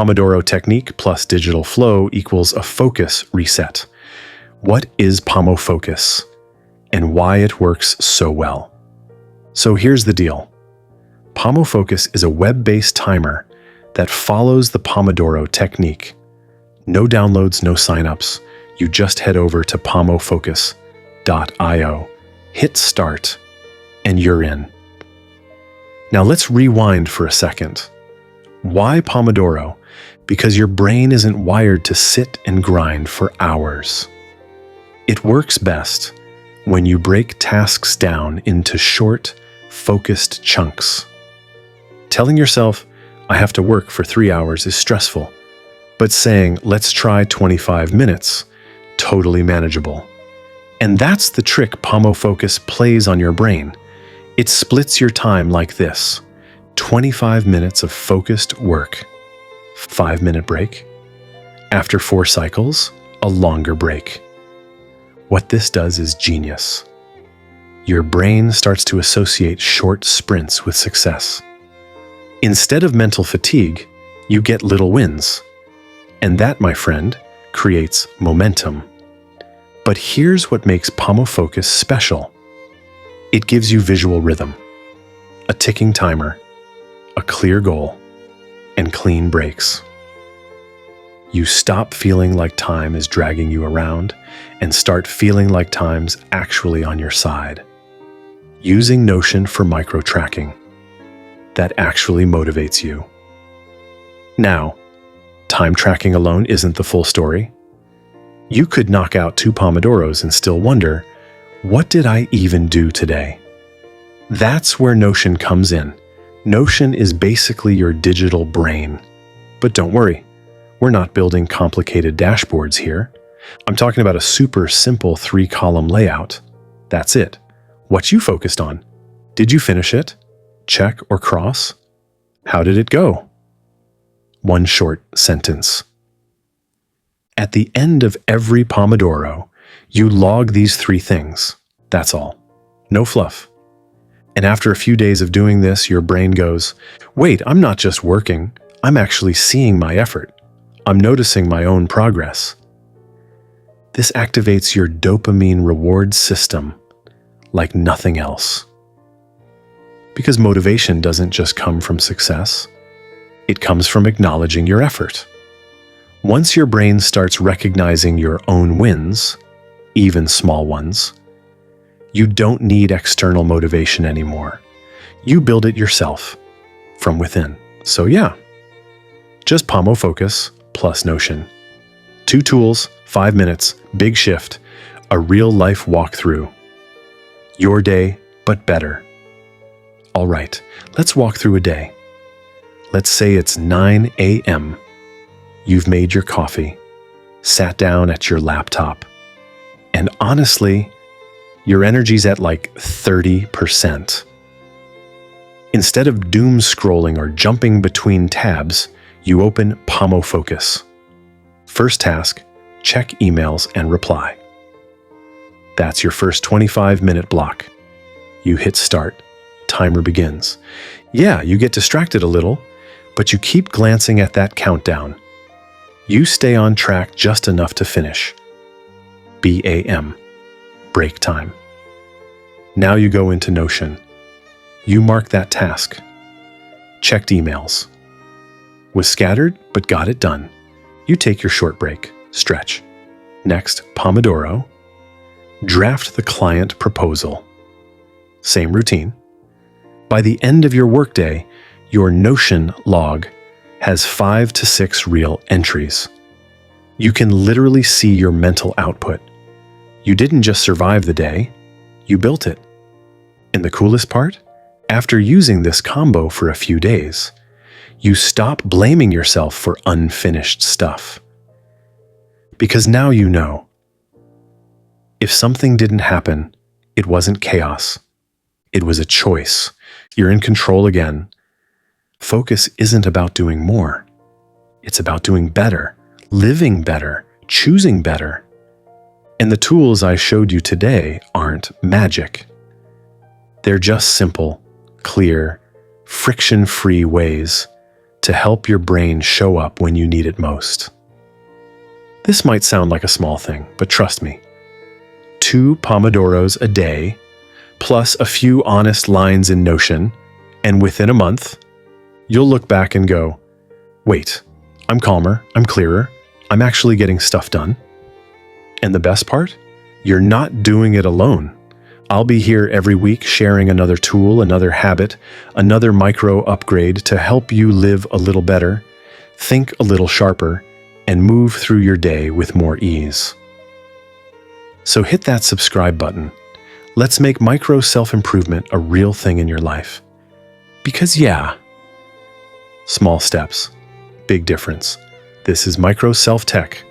Pomodoro technique plus digital flow equals a focus reset. What is Pomofocus and why it works so well? So here's the deal. Pomofocus is a web-based timer that follows the Pomodoro technique. No downloads, no signups. You just head over to pomofocus.io, hit start, and you're in. Now let's rewind for a second. Why Pomodoro? Because your brain isn't wired to sit and grind for hours. It works best when you break tasks down into short, focused chunks. Telling yourself, I have to work for 3 hours is stressful, but saying, let's try 25 minutes, totally manageable. And that's the trick Pomofocus plays on your brain. It splits your time like this: 25 minutes of focused work, 5-minute break. After 4 cycles, a longer break. What this does is genius. Your brain starts to associate short sprints with success. Instead of mental fatigue, you get little wins. And that, my friend, creates momentum. But here's what makes Pomofocus special. It gives you visual rhythm, a ticking timer, a clear goal, and clean breaks. You stop feeling like time is dragging you around and start feeling like time's actually on your side. Using Notion for micro-tracking. That actually motivates you. Now, time tracking alone isn't the full story. You could knock out 2 Pomodoros and still wonder, what did I even do today? That's where Notion comes in. Notion is basically your digital brain. But don't worry, we're not building complicated dashboards here. I'm talking about a super simple 3-column layout. That's it. What you focused on? Did you finish it? Check or cross? How did it go? 1 short sentence. At the end of every Pomodoro, you log these 3 things. That's all. No fluff. And after a few days of doing this, your brain goes, wait, I'm not just working. I'm actually seeing my effort. I'm noticing my own progress. This activates your dopamine reward system like nothing else. Because motivation doesn't just come from success. It comes from acknowledging your effort. Once your brain starts recognizing your own wins, even small ones, you don't need external motivation anymore. You build it yourself, from within. So yeah, just Pomofocus plus Notion. 2 tools, 5 minutes, big shift, a real-life walkthrough. Your day, but better. All right, let's walk through a day. Let's say it's 9 a.m. You've made your coffee, sat down at your laptop, and honestly, your energy's at like 30%. Instead of doom scrolling or jumping between tabs, you open Pomofocus. First task, check emails and reply. That's your first 25-minute block. You hit start. Timer begins. Yeah, you get distracted a little, but you keep glancing at that countdown. You stay on track just enough to finish. BAM. Break time. Now you go into Notion. You mark that task. Checked emails. Was scattered, but got it done. You take your short break. Stretch. Next, Pomodoro. Draft the client proposal. Same routine. By the end of your workday, your Notion log has 5 to 6 real entries. You can literally see your mental output. You didn't just survive the day, you built it. And the coolest part? After using this combo for a few days, you stop blaming yourself for unfinished stuff. Because now you know. If something didn't happen, it wasn't chaos. It was a choice. You're in control again. Focus isn't about doing more. It's about doing better, living better, choosing better. And the tools I showed you today aren't magic. They're just simple, clear, friction-free ways to help your brain show up when you need it most. This might sound like a small thing, but trust me. 2 Pomodoros a day, plus a few honest lines in Notion, and within a month, you'll look back and go, wait, I'm calmer, I'm clearer, I'm actually getting stuff done. And the best part? You're not doing it alone. I'll be here every week sharing another tool, another habit, another micro upgrade to help you live a little better, think a little sharper, and move through your day with more ease. So hit that subscribe button. Let's make micro self-improvement a real thing in your life. Because yeah, small steps, big difference. This is Micro Self Tech,